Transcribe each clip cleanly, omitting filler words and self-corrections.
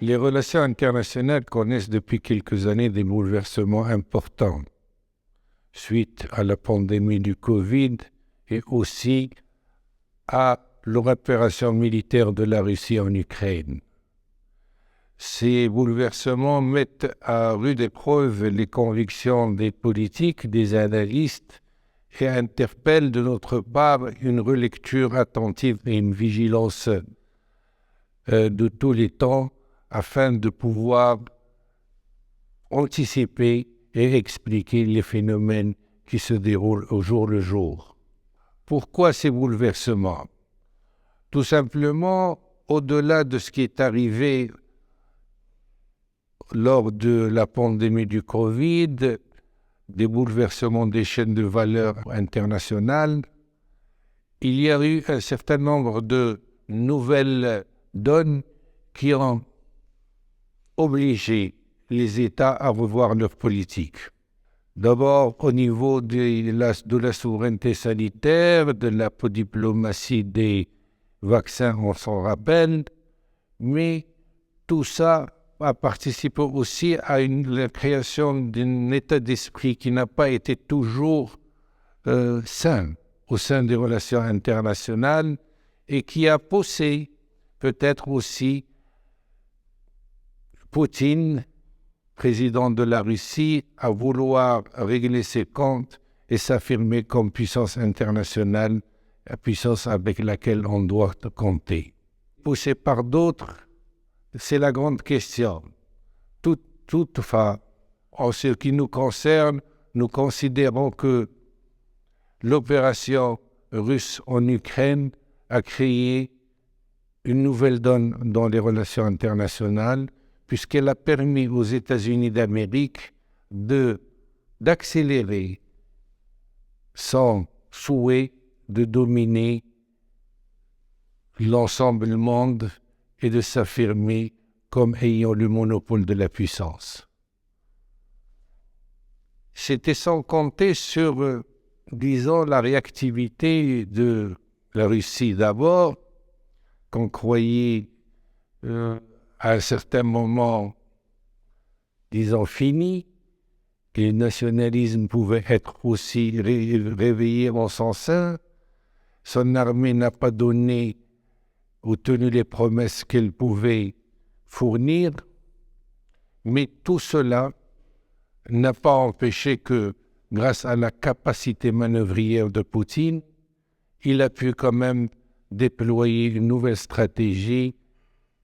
Les relations internationales connaissent depuis quelques années des bouleversements importants suite à la pandémie du Covid et aussi à l'opération militaire de la Russie en Ukraine. Ces bouleversements mettent à rude épreuve les convictions des politiques, des analystes et interpellent de notre part une relecture attentive et une vigilance de tous les temps afin de pouvoir anticiper et expliquer les phénomènes qui se déroulent au jour le jour. Pourquoi ces bouleversements? Tout simplement, au-delà de ce qui est arrivé lors de la pandémie du Covid, des bouleversements des chaînes de valeur internationales, il y a eu un certain nombre de nouvelles donnes qui ont obligé les États à revoir leur politique. D'abord au niveau de la souveraineté sanitaire, de la diplomatie des vaccins, on s'en rappelle, mais tout ça a participé aussi à la création d'un état d'esprit qui n'a pas été toujours sain au sein des relations internationales et qui a poussé peut-être aussi Poutine, président de la Russie, à vouloir régler ses comptes et s'affirmer comme puissance internationale, la puissance avec laquelle on doit compter. Poussé par d'autres, c'est la grande question. Toutefois, en ce qui nous concerne, nous considérons que l'opération russe en Ukraine a créé une nouvelle donne dans les relations internationales, puisqu'elle a permis aux États-Unis d'Amérique d'accélérer son souhait de dominer l'ensemble du monde et de s'affirmer comme ayant le monopole de la puissance. C'était sans compter sur, disons, la réactivité de la Russie d'abord, qu'on croyait à un certain moment, disons, fini, que le nationalisme pouvait être aussi réveillé en son sein. Son armée n'a pas donné ou tenu les promesses qu'elle pouvait fournir, mais tout cela n'a pas empêché que, grâce à la capacité manœuvrière de Poutine, il a pu quand même déployer une nouvelle stratégie,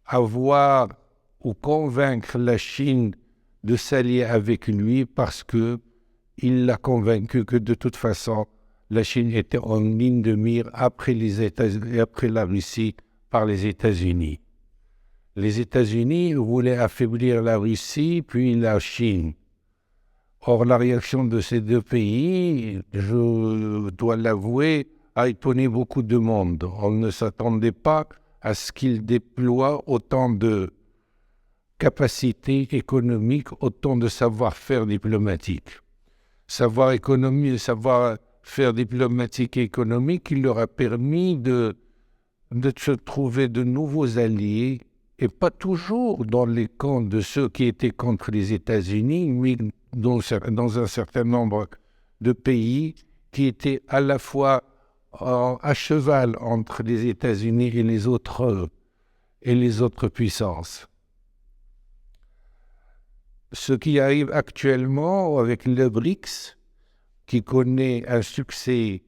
avoir ou convaincre la Chine de s'allier avec lui parce qu'il l'a convaincu que de toute façon, la Chine était en ligne de mire après la Russie par les États-Unis. Les États-Unis voulaient affaiblir la Russie puis la Chine. Or, la réaction de ces deux pays, je dois l'avouer, a étonné beaucoup de monde. On ne s'attendait pas à ce qu'ils déploient autant de capacités économiques, autant de savoir-faire diplomatique. Savoir-faire diplomatique et économique qui leur a permis de se trouver de nouveaux alliés, et pas toujours dans les camps de ceux qui étaient contre les États-Unis, mais dans un certain nombre de pays qui étaient à la fois à cheval entre les États-Unis et les autres puissances. Ce qui arrive actuellement avec le BRICS, qui connaît un succès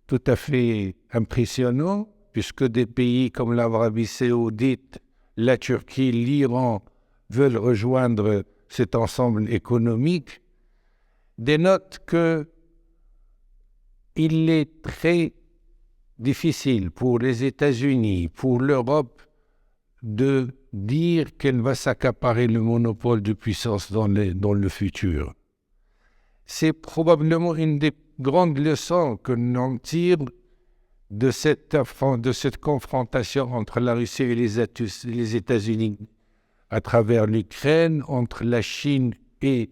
tout à fait impressionnant, puisque des pays comme l'Arabie saoudite, la Turquie, l'Iran veulent rejoindre cet ensemble économique, dénote qu'il est très difficile pour les États-Unis, pour l'Europe, de dire qu'elle va s'accaparer le monopole de puissance dans le futur. C'est probablement une des grandes leçons que l'on tire de cette confrontation entre la Russie et les États-Unis à travers l'Ukraine, entre la Chine et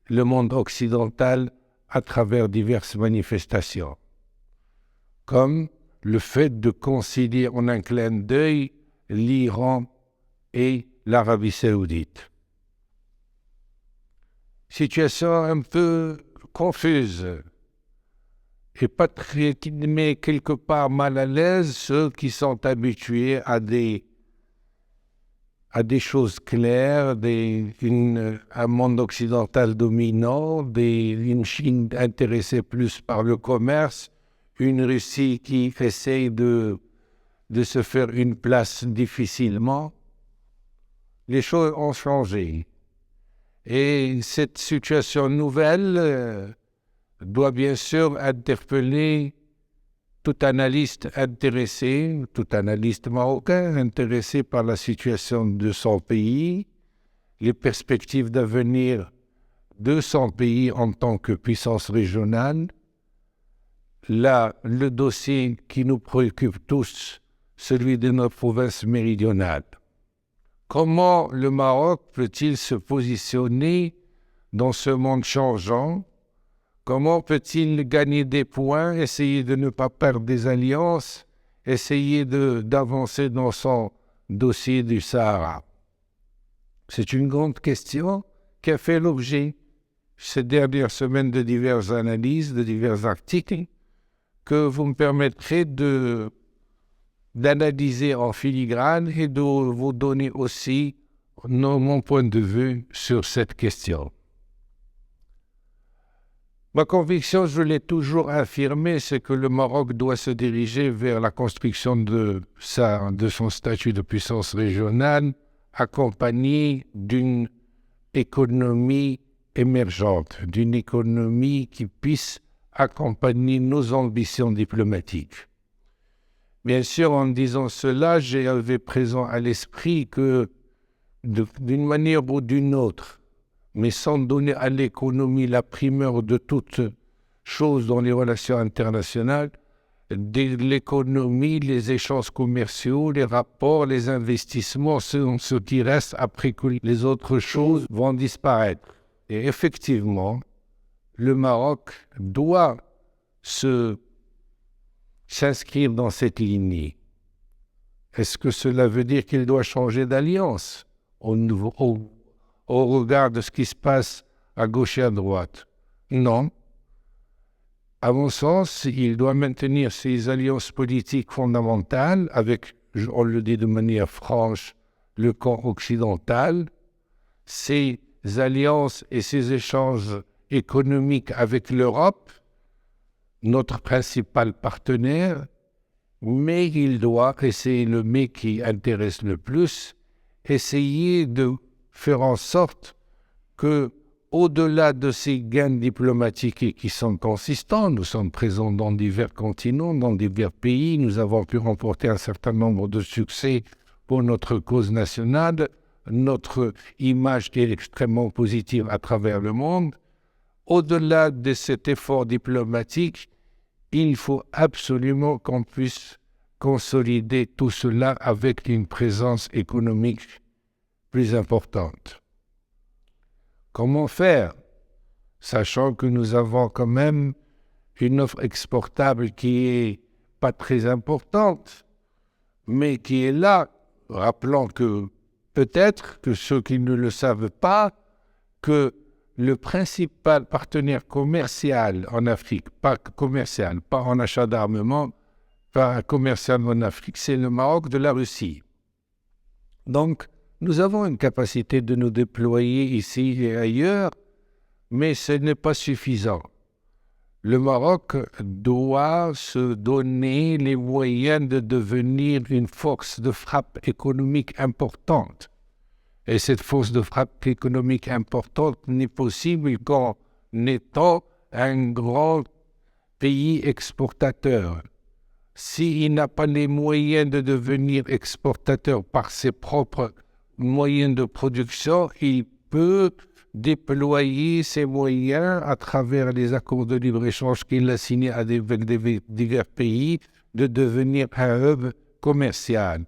le monde occidental à travers diverses manifestations, comme le fait de concilier en un clin d'œil l'Iran et l'Arabie saoudite. Situation un peu confuse et pas très, qui met quelque part mal à l'aise ceux qui sont habitués à des choses claires, un monde occidental dominant, une Chine intéressée plus par le commerce, une Russie qui essaye de se faire une place difficilement. Les choses ont changé. Et cette situation nouvelle doit bien sûr interpeller tout analyste intéressé, tout analyste marocain intéressé par la situation de son pays, les perspectives d'avenir de son pays en tant que puissance régionale. Là, le dossier qui nous préoccupe tous, celui de notre province méridionale. Comment le Maroc peut-il se positionner dans ce monde changeant? Comment peut-il gagner des points, essayer de ne pas perdre des alliances, essayer d'avancer dans son dossier du Sahara? C'est une grande question qui a fait l'objet ces dernières semaines de diverses analyses, de divers articles, que vous me permettrez d'analyser en filigrane et de vous donner aussi mon point de vue sur cette question. Ma conviction, je l'ai toujours affirmée, c'est que le Maroc doit se diriger vers la construction de son statut de puissance régionale, accompagné d'une économie émergente, d'une économie qui puisse accompagner nos ambitions diplomatiques. Bien sûr, en disant cela, j'avais présent à l'esprit que, d'une manière ou d'une autre, mais sans donner à l'économie la primeur de toute chose dans les relations internationales, l'économie, les échanges commerciaux, les rapports, les investissements sont ce qui reste après que les autres choses vont disparaître. Et effectivement, le Maroc doit s'inscrire dans cette lignée. Est-ce que cela veut dire qu'il doit changer d'alliance au regard de ce qui se passe à gauche et à droite? Non. À mon sens, il doit maintenir ses alliances politiques fondamentales avec, on le dit de manière franche, le camp occidental, ses alliances et ses échanges économiques avec l'Europe, notre principal partenaire, mais il doit, et c'est le mais qui intéresse le plus, essayer de faire en sorte que, au-delà de ces gains diplomatiques qui sont consistants, nous sommes présents dans divers continents, dans divers pays, nous avons pu remporter un certain nombre de succès pour notre cause nationale, notre image est extrêmement positive à travers le monde. Au-delà de cet effort diplomatique, il faut absolument qu'on puisse consolider tout cela avec une présence économique plus importante. Comment faire, sachant que nous avons quand même une offre exportable qui est pas très importante, mais qui est là. Rappelons que peut-être que ceux qui ne le savent pas, que le principal partenaire commercial en Afrique, pas commercial, pas en achat d'armement, pas commercial en Afrique, c'est le Maroc de la Russie. Donc, nous avons une capacité de nous déployer ici et ailleurs, mais ce n'est pas suffisant. Le Maroc doit se donner les moyens de devenir une force de frappe économique importante. Et cette force de frappe économique importante n'est possible qu'en étant un grand pays exportateur. S'il n'a pas les moyens de devenir exportateur par ses propres moyens de production, il peut déployer ses moyens à travers les accords de libre-échange qu'il a signés avec divers pays, de devenir un hub commercial.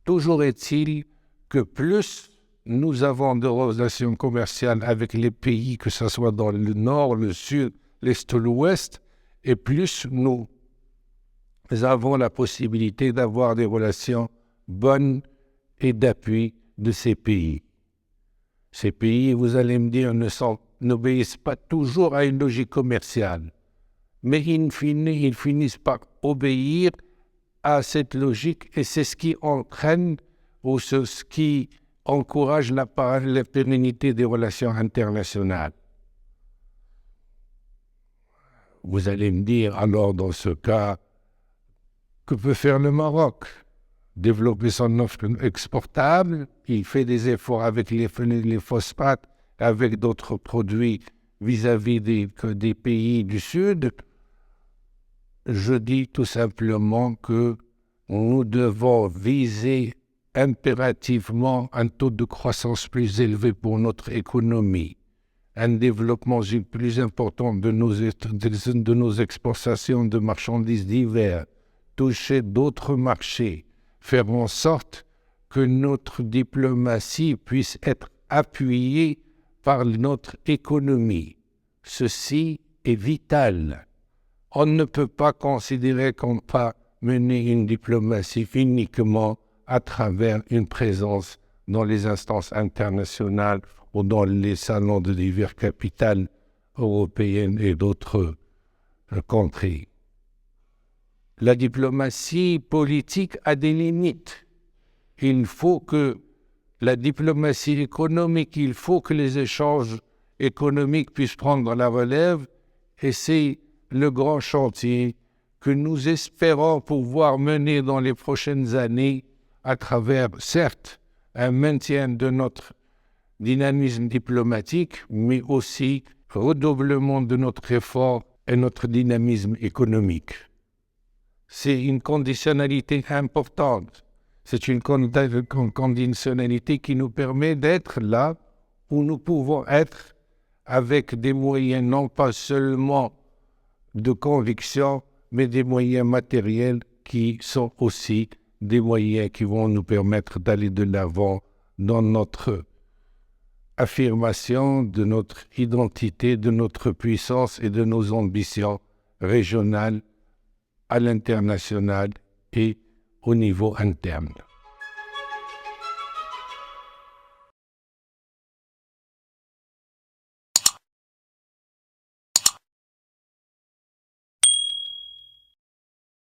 Toujours est-il que plus nous avons de relations commerciales avec les pays, que ce soit dans le nord, le sud, l'Est ou l'Ouest, et plus nous avons la possibilité d'avoir des relations bonnes et d'appui de ces pays. Ces pays, vous allez me dire, n'obéissent pas toujours à une logique commerciale, mais in fine, ils finissent par obéir à cette logique, et c'est ce qui entraîne ou ce qui encourage la pérennité des relations internationales. Vous allez me dire, alors dans ce cas, que peut faire le Maroc? Développer son offre exportable, il fait des efforts avec les phosphates, avec d'autres produits vis-à-vis des pays du Sud. Je dis tout simplement que nous devons viser impérativement un taux de croissance plus élevé pour notre économie, un développement plus important de nos exportations de marchandises divers, toucher d'autres marchés, faire en sorte que notre diplomatie puisse être appuyée par notre économie. Ceci est vital. On ne peut pas considérer qu'on peut mener une diplomatie uniquement à travers une présence dans les instances internationales ou dans les salons de diverses capitales européennes et d'autres contrées. La diplomatie politique a des limites. Il faut que la diplomatie économique, il faut que les échanges économiques puissent prendre la relève, et c'est le grand chantier que nous espérons pouvoir mener dans les prochaines années à travers, certes, un maintien de notre dynamisme diplomatique, mais aussi redoublement de notre effort et notre dynamisme économique. C'est une conditionnalité importante. C'est une conditionnalité qui nous permet d'être là où nous pouvons être avec des moyens non pas seulement de conviction, mais des moyens matériels qui sont aussi des moyens qui vont nous permettre d'aller de l'avant dans notre affirmation de notre identité, de notre puissance et de nos ambitions régionales, à l'international et au niveau interne.